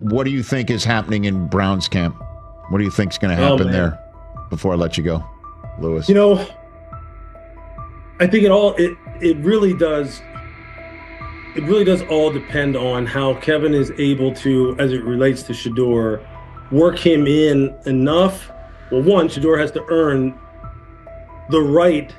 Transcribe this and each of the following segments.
what do you think is happening in Browns camp? What do you think is going to happen there? Before I let you go, Lewis. You know, I think it really does. It really does all depend on how Kevin is able to, as it relates to Shedeur, work him in enough. Well, one, Shedeur has to earn the right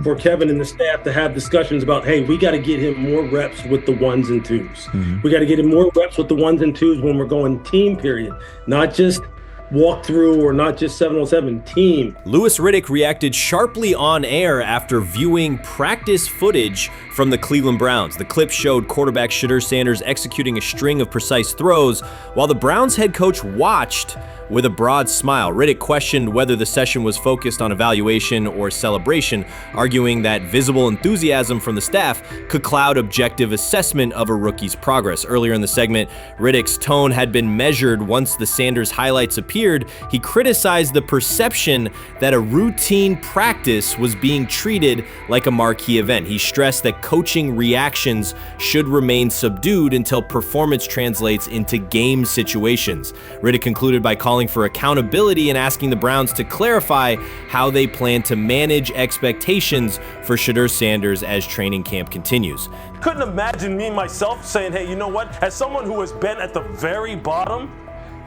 for Kevin and the staff to have discussions about, hey, we got to get him more reps with the ones and twos. We got to get him more reps with the ones and twos when we're going team period, not just walk through or not just 7-on-7 team. Louis Riddick reacted sharply on air after viewing practice footage from the Cleveland Browns. The clip showed quarterback Shedeur Sanders executing a string of precise throws while the Browns head coach watched with a broad smile. Riddick questioned whether the session was focused on evaluation or celebration, arguing that visible enthusiasm from the staff could cloud objective assessment of a rookie's progress. Earlier in the segment, Riddick's tone had been measured once the Sanders highlights appeared. He criticized the perception that a routine practice was being treated like a marquee event. He stressed that coaching reactions should remain subdued until performance translates into game situations. Riddick concluded by calling for accountability and asking the Browns to clarify how they plan to manage expectations for Shedeur Sanders as training camp continues. Couldn't imagine me myself saying, hey, you know what, as someone who has been at the very bottom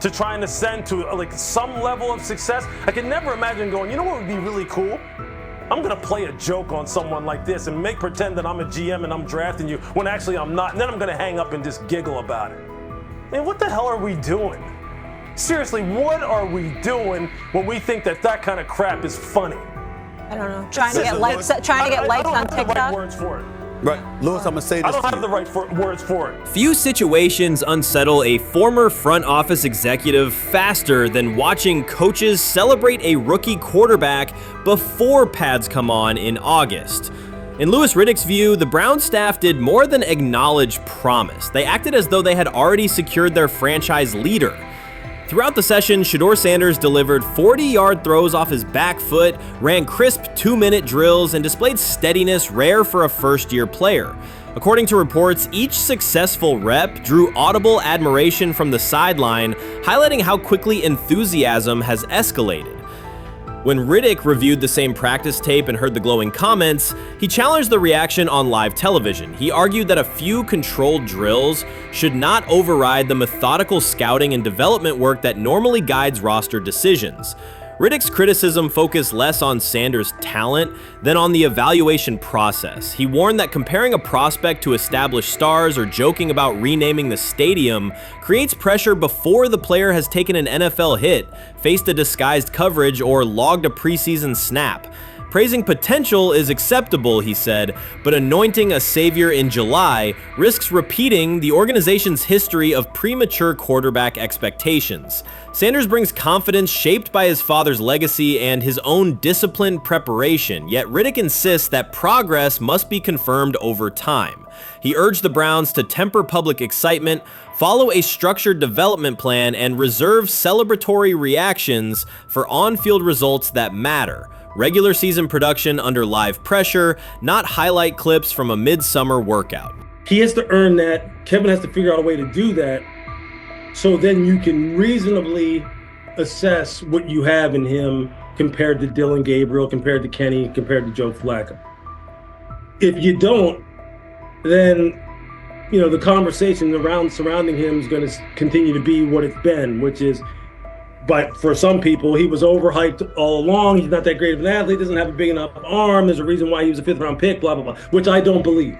to try and ascend to like some level of success, I could never imagine going, you know what would be really cool? I'm gonna play a joke on someone like this and pretend that I'm a GM and I'm drafting you when actually I'm not, and then I'm gonna hang up and just giggle about it. Man, what the hell are we doing? Seriously, what are we doing when we think that kind of crap is funny? I don't know. Trying to get likes on TikTok. I don't have the right words for it. Right, Lewis, I'm gonna say this. I don't have the right words for it. Few situations unsettle a former front office executive faster than watching coaches celebrate a rookie quarterback before pads come on in August. In Louis Riddick's view, the Browns staff did more than acknowledge promise. They acted as though they had already secured their franchise leader. Throughout the session, Shedeur Sanders delivered 40-yard throws off his back foot, ran crisp 2-minute drills, and displayed steadiness rare for a first-year player. According to reports, each successful rep drew audible admiration from the sideline, highlighting how quickly enthusiasm has escalated. When Riddick reviewed the same practice tape and heard the glowing comments, he challenged the reaction on live television. He argued that a few controlled drills should not override the methodical scouting and development work that normally guides roster decisions. Riddick's criticism focused less on Sanders' talent than on the evaluation process. He warned that comparing a prospect to established stars or joking about renaming the stadium creates pressure before the player has taken an NFL hit, faced a disguised coverage, or logged a preseason snap. Praising potential is acceptable, he said, but anointing a savior in July risks repeating the organization's history of premature quarterback expectations. Sanders brings confidence shaped by his father's legacy and his own disciplined preparation, yet Riddick insists that progress must be confirmed over time. He urged the Browns to temper public excitement, follow a structured development plan, and reserve celebratory reactions for on-field results that matter. Regular season production under live pressure, not highlight clips from a midsummer workout. He has to earn that. Kevin has to figure out a way to do that. So then you can reasonably assess what you have in him compared to Dylan Gabriel, compared to Kenny, compared to Joe Flacco. If you don't, then the conversation surrounding him is going to continue to be what it's been, which is, but for some people, he was overhyped all along. He's not that great of an athlete, doesn't have a big enough arm. There's a reason why he was a 5th-round pick, blah, blah, blah, which I don't believe.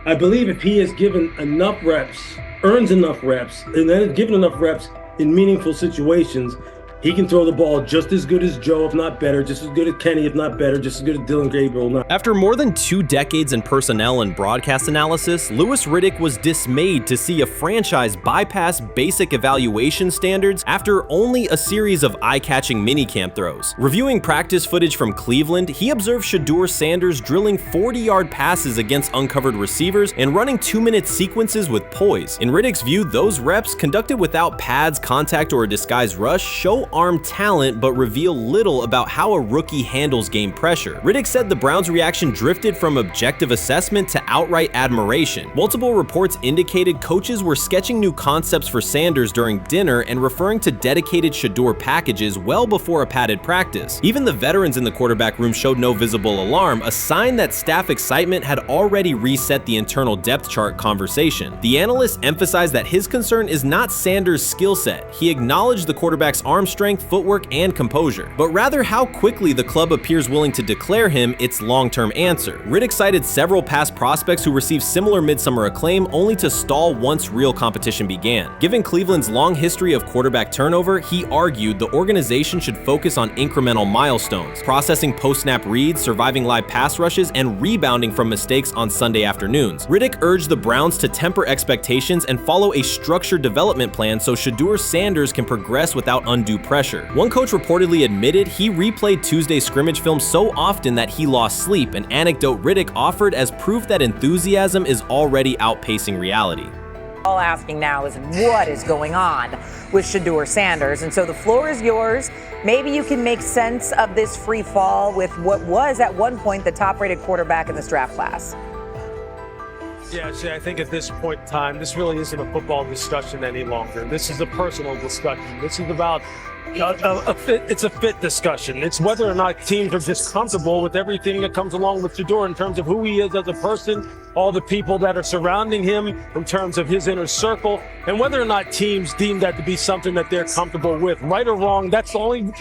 I believe if he is given enough reps, earns enough reps, and then is given enough reps in meaningful situations, he can throw the ball just as good as Joe, if not better, just as good as Kenny, if not better, just as good as Dylan Gabriel. After more than 2 decades in personnel and broadcast analysis, Louis Riddick was dismayed to see a franchise bypass basic evaluation standards after only a series of eye-catching minicamp throws. Reviewing practice footage from Cleveland, he observed Shedeur Sanders drilling 40-yard passes against uncovered receivers and running 2-minute sequences with poise. In Riddick's view, those reps, conducted without pads, contact, or a disguised rush, show show arm talent but reveal little about how a rookie handles game pressure. Riddick said the Browns' reaction drifted from objective assessment to outright admiration. Multiple reports indicated coaches were sketching new concepts for Sanders during dinner and referring to dedicated Shedeur packages well before a padded practice. Even the veterans in the quarterback room showed no visible alarm, a sign that staff excitement had already reset the internal depth chart conversation. The analyst emphasized that his concern is not Sanders' skill set. He acknowledged the quarterback's arm strength, footwork, and composure, but rather how quickly the club appears willing to declare him its long-term answer. Riddick cited several past prospects who received similar midsummer acclaim only to stall once real competition began. Given Cleveland's long history of quarterback turnover, he argued the organization should focus on incremental milestones, processing post-snap reads, surviving live pass rushes, and rebounding from mistakes on Sunday afternoons. Riddick urged the Browns to temper expectations and follow a structured development plan so Shedeur Sanders can progress without undue pressure. One coach reportedly admitted he replayed Tuesday's scrimmage film so often that he lost sleep, an anecdote Riddick offered as proof that enthusiasm is already outpacing reality. All asking now is what is going on with Shedeur Sanders, and so the floor is yours. Maybe you can make sense of this free fall with what was at one point the top-rated quarterback in this draft class. Yeah, see, I think at this point in time, this really isn't a football discussion any longer. This is a personal discussion. This is about it's a fit discussion. It's whether or not teams are just comfortable with everything that comes along with Shedeur in terms of who he is as a person, all the people that are surrounding him in terms of his inner circle, and whether or not teams deem that to be something that they're comfortable with. Right or wrong, that's the only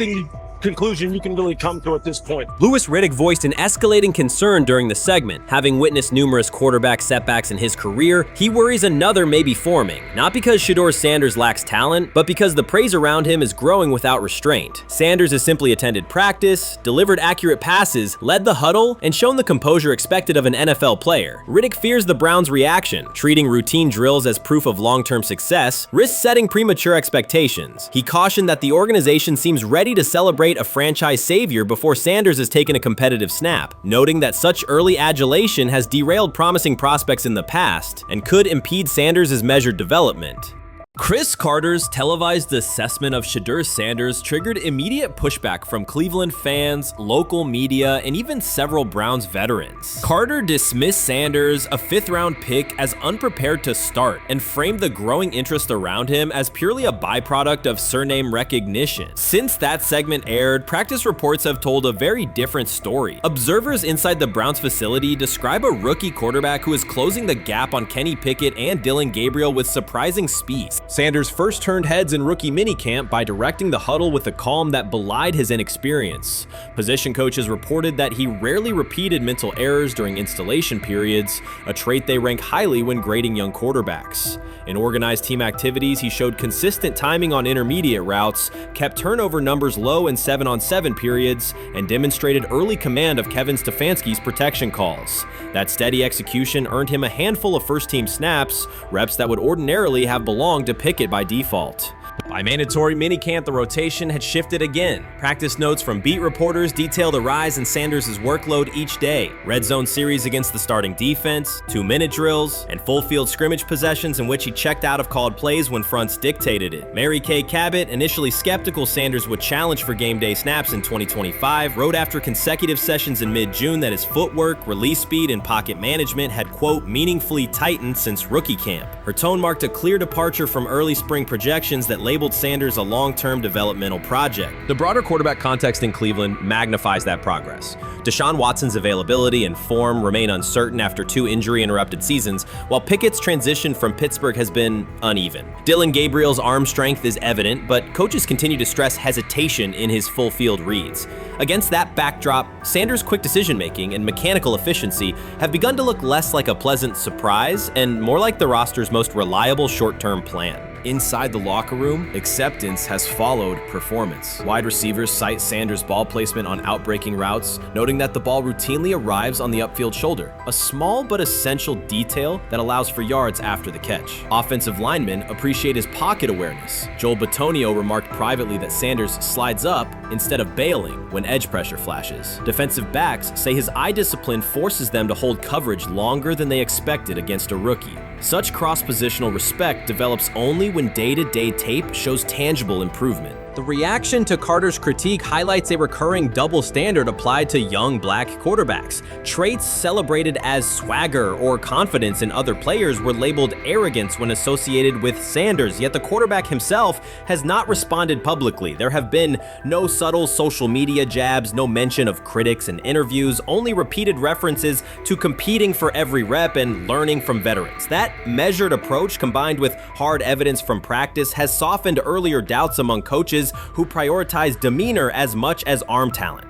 conclusion you can really come to at this point. Louis Riddick voiced an escalating concern during the segment. Having witnessed numerous quarterback setbacks in his career, he worries another may be forming, not because Shedeur Sanders lacks talent, but because the praise around him is growing without restraint. Sanders has simply attended practice, delivered accurate passes, led the huddle, and shown the composure expected of an NFL player. Riddick fears the Browns' reaction, treating routine drills as proof of long-term success, risks setting premature expectations. He cautioned that the organization seems ready to celebrate a franchise savior before Sanders has taken a competitive snap, noting that such early adulation has derailed promising prospects in the past and could impede Sanders' measured development. Chris Carter's televised assessment of Shedeur Sanders triggered immediate pushback from Cleveland fans, local media, and even several Browns veterans. Carter dismissed Sanders, a fifth-round pick, as unprepared to start and framed the growing interest around him as purely a byproduct of surname recognition. Since that segment aired, practice reports have told a very different story. Observers inside the Browns facility describe a rookie quarterback who is closing the gap on Kenny Pickett and Dillon Gabriel with surprising speed. Sanders first turned heads in rookie minicamp by directing the huddle with a calm that belied his inexperience. Position coaches reported that he rarely repeated mental errors during installation periods, a trait they rank highly when grading young quarterbacks. In organized team activities, he showed consistent timing on intermediate routes, kept turnover numbers low in 7-on-7 periods, and demonstrated early command of Kevin Stefanski's protection calls. That steady execution earned him a handful of first-team snaps, reps that would ordinarily have belonged to Pickett by default. By mandatory minicamp, the rotation had shifted again. Practice notes from beat reporters detail the rise in Sanders' workload each day. Red zone series against the starting defense, 2-minute drills, and full field scrimmage possessions in which he checked out of called plays when fronts dictated it. Mary Kay Cabot, initially skeptical Sanders would challenge for game day snaps in 2025, wrote after consecutive sessions in mid-June that his footwork, release speed, and pocket management had, quote, meaningfully tightened since rookie camp. Her tone marked a clear departure from early spring projections that labeled Sanders a long-term developmental project. The broader quarterback context in Cleveland magnifies that progress. Deshaun Watson's availability and form remain uncertain after 2 injury-interrupted seasons, while Pickett's transition from Pittsburgh has been uneven. Dillon Gabriel's arm strength is evident, but coaches continue to stress hesitation in his full-field reads. Against that backdrop, Sanders' quick decision-making and mechanical efficiency have begun to look less like a pleasant surprise and more like the roster's most reliable short-term plan. Inside the locker room, acceptance has followed performance. Wide receivers cite Sanders' ball placement on outbreaking routes, noting that the ball routinely arrives on the upfield shoulder, a small but essential detail that allows for yards after the catch. Offensive linemen appreciate his pocket awareness. Joel Bitonio remarked privately that Sanders slides up instead of bailing when edge pressure flashes. Defensive backs say his eye discipline forces them to hold coverage longer than they expected against a rookie. Such cross-positional respect develops only when day-to-day tape shows tangible improvement. The reaction to Carter's critique highlights a recurring double standard applied to young black quarterbacks. Traits celebrated as swagger or confidence in other players were labeled arrogance when associated with Sanders, yet the quarterback himself has not responded publicly. There have been no subtle social media jabs, no mention of critics and interviews, only repeated references to competing for every rep and learning from veterans. That measured approach, combined with hard evidence from practice, has softened earlier doubts among coaches who prioritize demeanor as much as arm talent.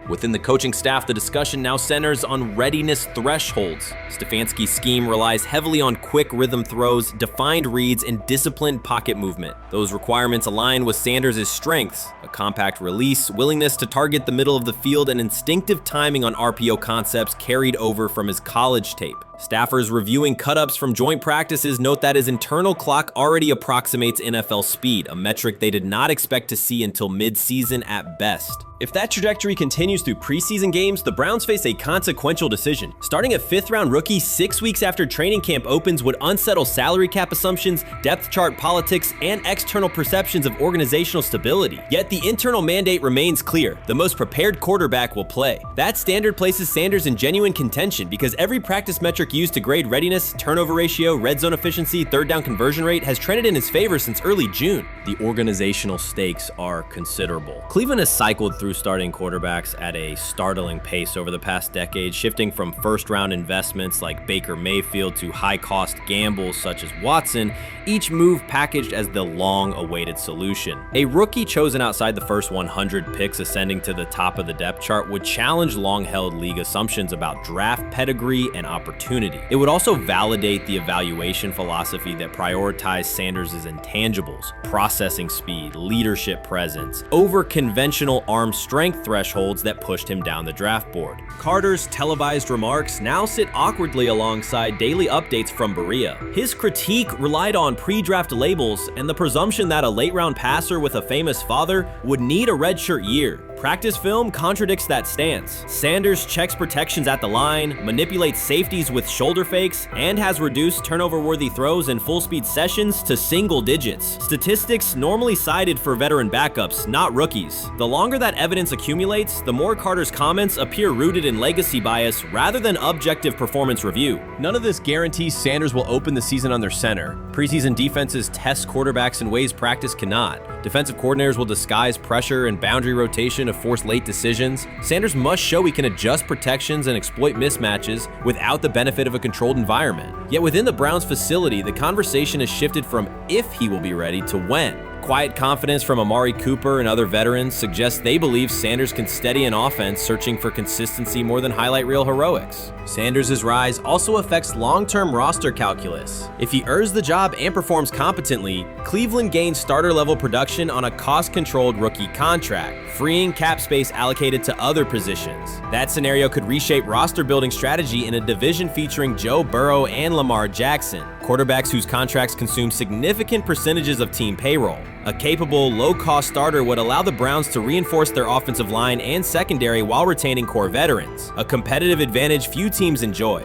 Within the coaching staff, the discussion now centers on readiness thresholds. Stefanski's scheme relies heavily on quick rhythm throws, defined reads, and disciplined pocket movement. Those requirements align with Sanders' strengths: a compact release, willingness to target the middle of the field, and instinctive timing on RPO concepts carried over from his college tape. Staffers reviewing cut-ups from joint practices note that his internal clock already approximates NFL speed, a metric they did not expect to see until mid-season at best. If that trajectory continues through preseason games, the Browns face a consequential decision. Starting a 5th-round rookie 6 weeks after training camp opens would unsettle salary cap assumptions, depth chart politics, and external perceptions of organizational stability. Yet the internal mandate remains clear: the most prepared quarterback will play. That standard places Sanders in genuine contention because every practice metric used to grade readiness, turnover ratio, red zone efficiency, third down conversion rate has trended in his favor since early June. The organizational stakes are considerable. Cleveland has cycled through starting quarterbacks at a startling pace over the past decade, shifting from first-round investments like Baker Mayfield to high-cost gambles such as Watson, each move packaged as the long-awaited solution. A rookie chosen outside the first 100 picks ascending to the top of the depth chart would challenge long-held league assumptions about draft pedigree and opportunity. It would also validate the evaluation philosophy that prioritized Sanders' intangibles: processing speed, leadership presence, over conventional arm strength thresholds that pushed him down the draft board. Carter's televised remarks now sit awkwardly alongside daily updates from Berea. His critique relied on pre-draft labels and the presumption that a late-round passer with a famous father would need a redshirt year. Practice film contradicts that stance. Sanders checks protections at the line, manipulates safeties with shoulder fakes, and has reduced turnover-worthy throws and full-speed sessions to single digits. Statistics normally cited for veteran backups, not rookies. The longer that evidence accumulates, the more Carter's comments appear rooted in legacy bias rather than objective performance review. None of this guarantees Sanders will open the season under center. Preseason defenses test quarterbacks in ways practice cannot. Defensive coordinators will disguise pressure and boundary rotation to force late decisions. Sanders must show he can adjust protections and exploit mismatches without the benefit of a controlled environment. Yet within the Browns facility, the conversation has shifted from if he will be ready to when. Quiet confidence from Amari Cooper and other veterans suggests they believe Sanders can steady an offense searching for consistency more than highlight reel heroics. Sanders' rise also affects long-term roster calculus. If he earns the job and performs competently, Cleveland gains starter-level production on a cost-controlled rookie contract, freeing cap space allocated to other positions. That scenario could reshape roster-building strategy in a division featuring Joe Burrow and Lamar Jackson, quarterbacks whose contracts consume significant percentages of team payroll. A capable, low-cost starter would allow the Browns to reinforce their offensive line and secondary while retaining core veterans, a competitive advantage few teams enjoy.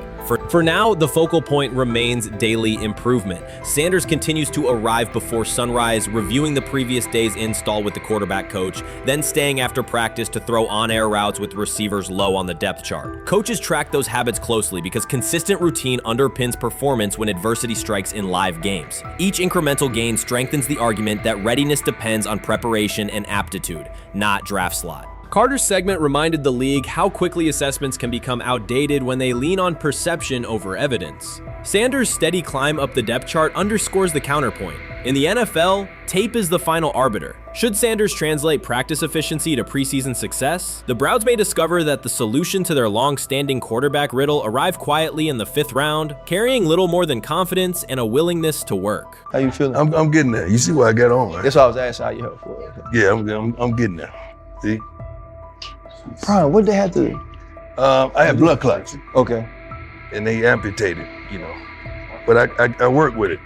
For now, the focal point remains daily improvement. Sanders continues to arrive before sunrise, reviewing the previous day's install with the quarterback coach, then staying after practice to throw on-air routes with receivers low on the depth chart. Coaches track those habits closely because consistent routine underpins performance when adversity strikes in live games. Each incremental gain strengthens the argument that readiness depends on preparation and aptitude, not draft slot. Carter's segment reminded the league how quickly assessments can become outdated when they lean on perception over evidence. Sanders' steady climb up the depth chart underscores the counterpoint. In the NFL, tape is the final arbiter. Should Sanders translate practice efficiency to preseason success, the Browns may discover that the solution to their long-standing quarterback riddle arrived quietly in the 5th round, carrying little more than confidence and a willingness to work. How you feeling? I'm getting there. You see what I got on, right? That's why I was asking how you help for it. Yeah, I'm getting there. See? Brian, what they had to do? I had blood clots. Okay. And they amputated, you know. But I work with it.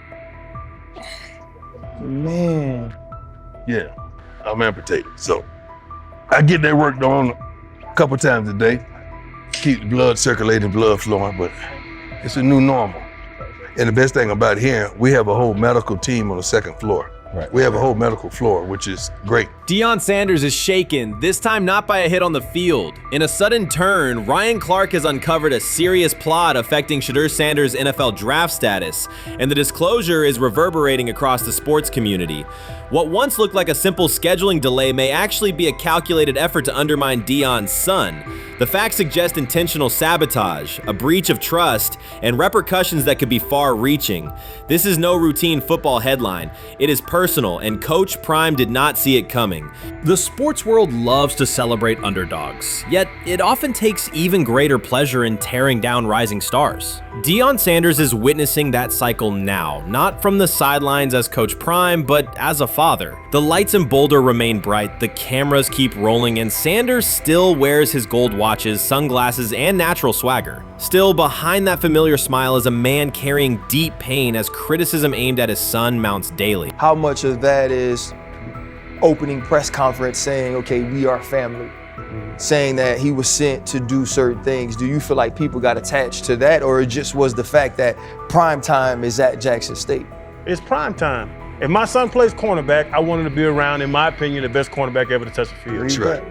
Man. Yeah, I'm amputated. So I get that work done a couple times a day. Keep the blood circulating, blood flowing, but it's a new normal. And the best thing about here, we have a whole medical team on the 2nd floor. Right. We have a whole medical floor, which is great. Deion Sanders is shaken, this time not by a hit on the field. In a sudden turn, Ryan Clark has uncovered a serious plot affecting Shedeur Sanders' NFL draft status, and the disclosure is reverberating across the sports community. What once looked like a simple scheduling delay may actually be a calculated effort to undermine Deion's son. The facts suggest intentional sabotage, a breach of trust, and repercussions that could be far-reaching. This is no routine football headline. It is personal, and Coach Prime did not see it coming. The sports world loves to celebrate underdogs, yet it often takes even greater pleasure in tearing down rising stars. Deion Sanders is witnessing that cycle now, not from the sidelines as Coach Prime, but as a father. The lights in Boulder remain bright, the cameras keep rolling, and Sanders still wears his gold watches, sunglasses, and natural swagger. Still, behind that familiar smile is a man carrying deep pain as criticism aimed at his son mounts daily. How much of that is opening press conference saying, okay, we are family, saying that he was sent to do certain things? Do you feel like people got attached to that, or it just was the fact that prime time is at Jackson State? It's prime time. If my son plays cornerback, I want him to be around, in my opinion, the best cornerback ever to touch the field. That's right.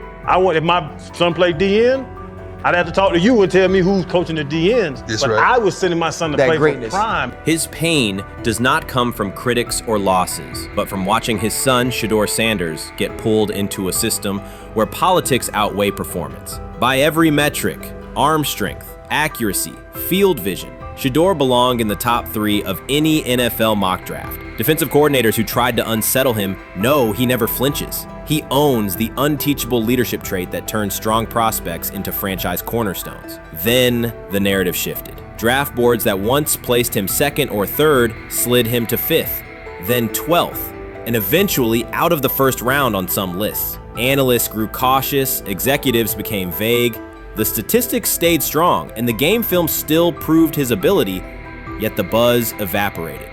If my son played DN, I'd have to talk to you and tell me who's coaching the DNs. That's but right. I was sending my son to That play greatness. for prime. His pain does not come from critics or losses, but from watching his son, Shedeur Sanders, get pulled into a system where politics outweigh performance. By every metric, arm strength, accuracy, field vision, Shedeur belonged in the top 3 of any NFL mock draft. Defensive coordinators who tried to unsettle him know he never flinches. He owns the unteachable leadership trait that turns strong prospects into franchise cornerstones. Then the narrative shifted. Draft boards that once placed him 2nd or 3rd slid him to 5th, then 12th, and eventually out of the 1st round on some lists. Analysts grew cautious, executives became vague. The statistics stayed strong, and the game film still proved his ability, yet the buzz evaporated.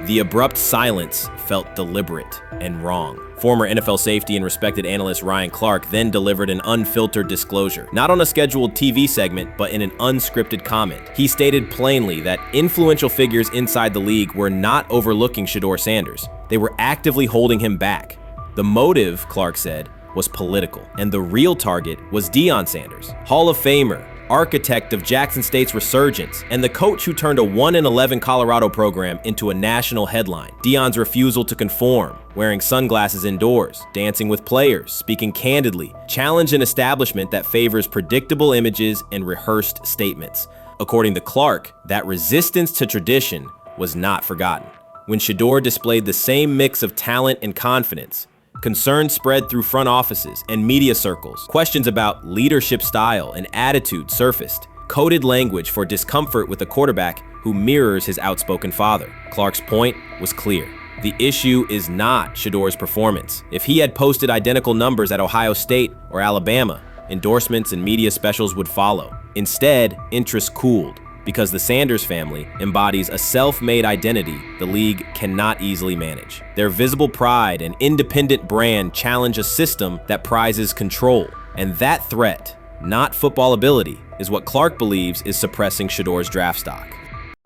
The abrupt silence felt deliberate and wrong. Former NFL safety and respected analyst Ryan Clark then delivered an unfiltered disclosure, not on a scheduled TV segment, but in an unscripted comment. He stated plainly that influential figures inside the league were not overlooking Shedeur Sanders. They were actively holding him back. The motive, Clark said, was political, and the real target was Deion Sanders, Hall of Famer, architect of Jackson State's resurgence, and the coach who turned a 1-11 Colorado program into a national headline. Deion's refusal to conform, wearing sunglasses indoors, dancing with players, speaking candidly, challenged an establishment that favors predictable images and rehearsed statements. According to Clark, that resistance to tradition was not forgotten. When Shedeur displayed the same mix of talent and confidence, concern spread through front offices and media circles. Questions about leadership style and attitude surfaced. Coded language for discomfort with a quarterback who mirrors his outspoken father. Clark's point was clear. The issue is not Shedeur's performance. If he had posted identical numbers at Ohio State or Alabama, endorsements and media specials would follow. Instead, interest cooled, because the Sanders family embodies a self-made identity the league cannot easily manage. Their visible pride and independent brand challenge a system that prizes control. And that threat, not football ability, is what Clark believes is suppressing Shedeur's draft stock.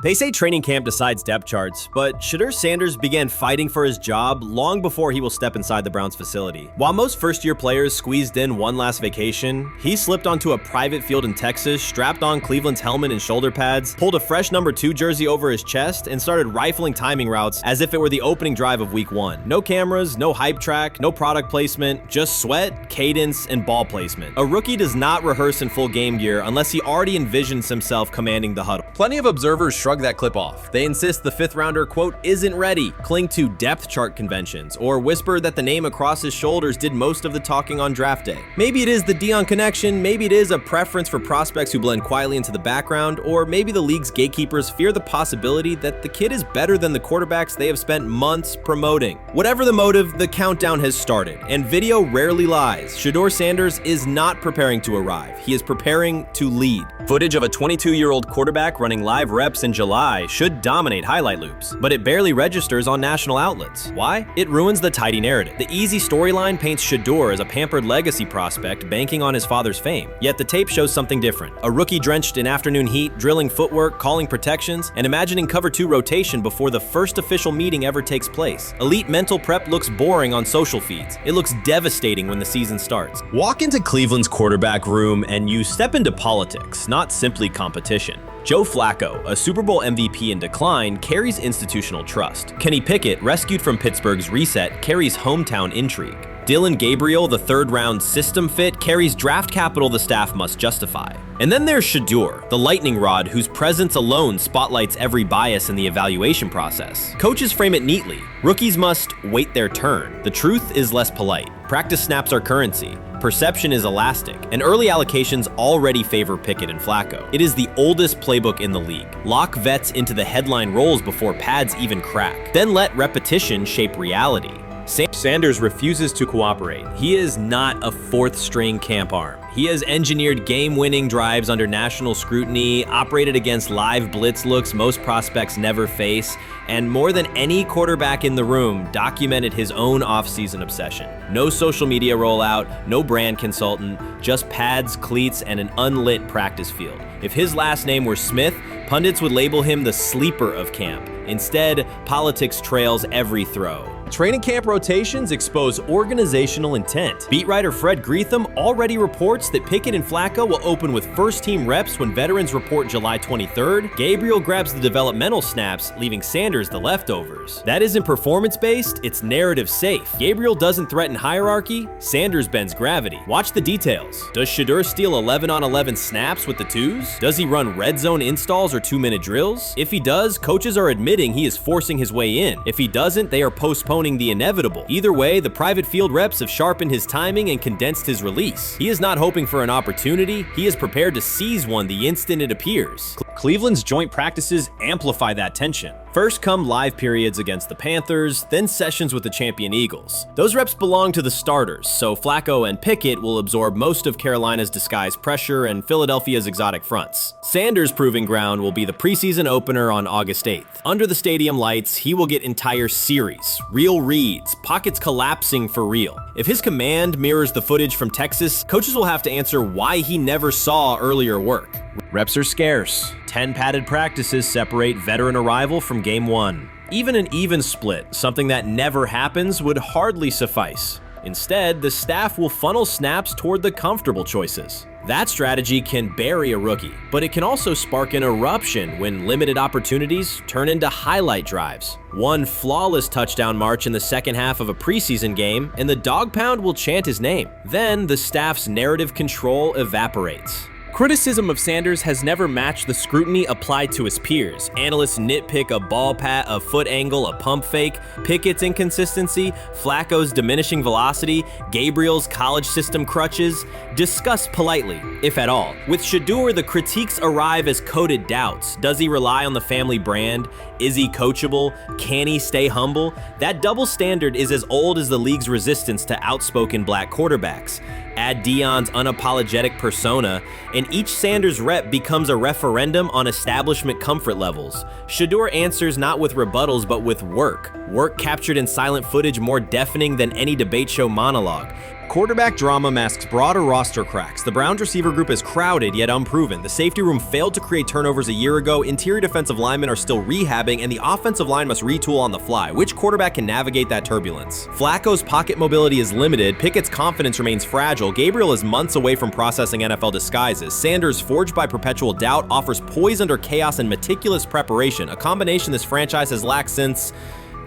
They say training camp decides depth charts, but Shedeur Sanders began fighting for his job long before he will step inside the Browns facility. While most first-year players squeezed in one last vacation, he slipped onto a private field in Texas, strapped on Cleveland's helmet and shoulder pads, pulled a fresh number 2 jersey over his chest, and started rifling timing routes as if it were the opening drive of week 1. No cameras, no hype track, no product placement, just sweat, cadence, and ball placement. A rookie does not rehearse in full game gear unless he already envisions himself commanding the huddle. Plenty of observers shrug that clip off. They insist the 5th rounder, quote, isn't ready, cling to depth chart conventions, or whisper that the name across his shoulders did most of the talking on draft day. Maybe it is the Deion connection, maybe it is a preference for prospects who blend quietly into the background, or maybe the league's gatekeepers fear the possibility that the kid is better than the quarterbacks they have spent months promoting. Whatever the motive, the countdown has started, and video rarely lies. Shedeur Sanders is not preparing to arrive. He is preparing to lead. Footage of a 22-year-old quarterback running live reps in July should dominate highlight loops, but it barely registers on national outlets. Why? It ruins the tidy narrative. The easy storyline paints Shedeur as a pampered legacy prospect banking on his father's fame. Yet the tape shows something different. A rookie drenched in afternoon heat, drilling footwork, calling protections, and imagining cover 2 rotation before the first official meeting ever takes place. Elite mental prep looks boring on social feeds. It looks devastating when the season starts. Walk into Cleveland's quarterback room and you step into politics, not simply competition. Joe Flacco, a Super Bowl MVP in decline, carries institutional trust. Kenny Pickett, rescued from Pittsburgh's reset, carries hometown intrigue. Dillon Gabriel, the third-round system fit, carries draft capital the staff must justify. And then there's Shedeur, the lightning rod whose presence alone spotlights every bias in the evaluation process. Coaches frame it neatly. Rookies must wait their turn. The truth is less polite. Practice snaps are currency. Perception is elastic, and early allocations already favor Pickett and Flacco. It is the oldest playbook in the league. Lock vets into the headline roles before pads even crack. Then let repetition shape reality. Sanders refuses to cooperate. He is not a fourth-string camp arm. He has engineered game-winning drives under national scrutiny, operated against live blitz looks most prospects never face, and more than any quarterback in the room, documented his own off-season obsession. No social media rollout, no brand consultant, just pads, cleats, and an unlit practice field. If his last name were Smith, pundits would label him the sleeper of camp. Instead, politics trails every throw. Training camp rotations expose organizational intent. Beat writer Fred Greetham already reports that Pickett and Flacco will open with first-team reps when veterans report July 23rd. Gabriel grabs the developmental snaps, leaving Sanders the leftovers. That isn't performance-based, it's narrative-safe. Gabriel doesn't threaten hierarchy, Sanders bends gravity. Watch the details. Does Shedeur steal 11-on-11 snaps with the twos? Does he run red zone installs or 2-minute drills? If he does, coaches are admitting he is forcing his way in. If he doesn't, they are postponing the inevitable. Either way, the private field reps have sharpened his timing and condensed his release. He is not hoping for an opportunity, he is prepared to seize one the instant it appears. Cleveland's joint practices amplify that tension. First come live periods against the Panthers, then sessions with the champion Eagles. Those reps belong to the starters, so Flacco and Pickett will absorb most of Carolina's disguised pressure and Philadelphia's exotic fronts. Sanders' proving ground will be the preseason opener on August 8th. Under the stadium lights, he will get entire series, real reads, pockets collapsing for real. If his command mirrors the footage from Texas, coaches will have to answer why he never saw earlier work. Reps are scarce. 10 padded practices separate veteran arrival from game 1. Even an even split, something that never happens, would hardly suffice. Instead, the staff will funnel snaps toward the comfortable choices. That strategy can bury a rookie, but it can also spark an eruption when limited opportunities turn into highlight drives. One flawless touchdown march in the second half of a preseason game, and the dog pound will chant his name. Then the staff's narrative control evaporates. Criticism of Sanders has never matched the scrutiny applied to his peers. Analysts nitpick a ball pat, a foot angle, a pump fake, Pickett's inconsistency, Flacco's diminishing velocity, Gabriel's college system crutches. Discuss politely, if at all. With Shedeur, the critiques arrive as coded doubts. Does he rely on the family brand? Is he coachable? Can he stay humble? That double standard is as old as the league's resistance to outspoken black quarterbacks. Add Deion's unapologetic persona, and each Sanders rep becomes a referendum on establishment comfort levels. Shedeur answers not with rebuttals, but with work. Work captured in silent footage more deafening than any debate show monologue. Quarterback drama masks broader roster cracks. The Browns receiver group is crowded yet unproven. The safety room failed to create turnovers a year ago. Interior defensive linemen are still rehabbing, and the offensive line must retool on the fly. Which quarterback can navigate that turbulence? Flacco's pocket mobility is limited. Pickett's confidence remains fragile. Gabriel is months away from processing NFL disguises. Sanders, forged by perpetual doubt, offers poise under chaos and meticulous preparation, a combination this franchise has lacked since,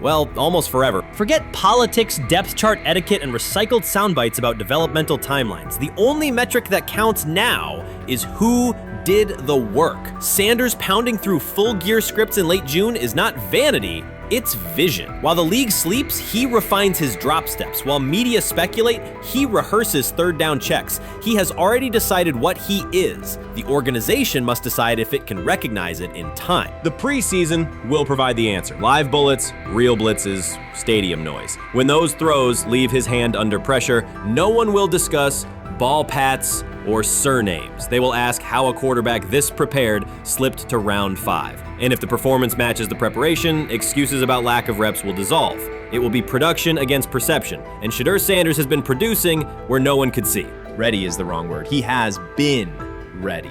well, almost forever. Forget politics, depth chart etiquette, and recycled sound bites about developmental timelines. The only metric that counts now is who did the work. Sanders pounding through full gear scripts in late June is not vanity, it's vision. While the league sleeps, he refines his drop steps. While media speculate, he rehearses third down checks. He has already decided what he is. The organization must decide if it can recognize it in time. The preseason will provide the answer. Live bullets, real blitzes, stadium noise. When those throws leave his hand under pressure, no one will discuss ball pats or surnames. They will ask how a quarterback this prepared slipped to round 5. And if the performance matches the preparation, excuses about lack of reps will dissolve. It will be production against perception, and Shedeur Sanders has been producing where no one could see. Ready is the wrong word. He has been ready.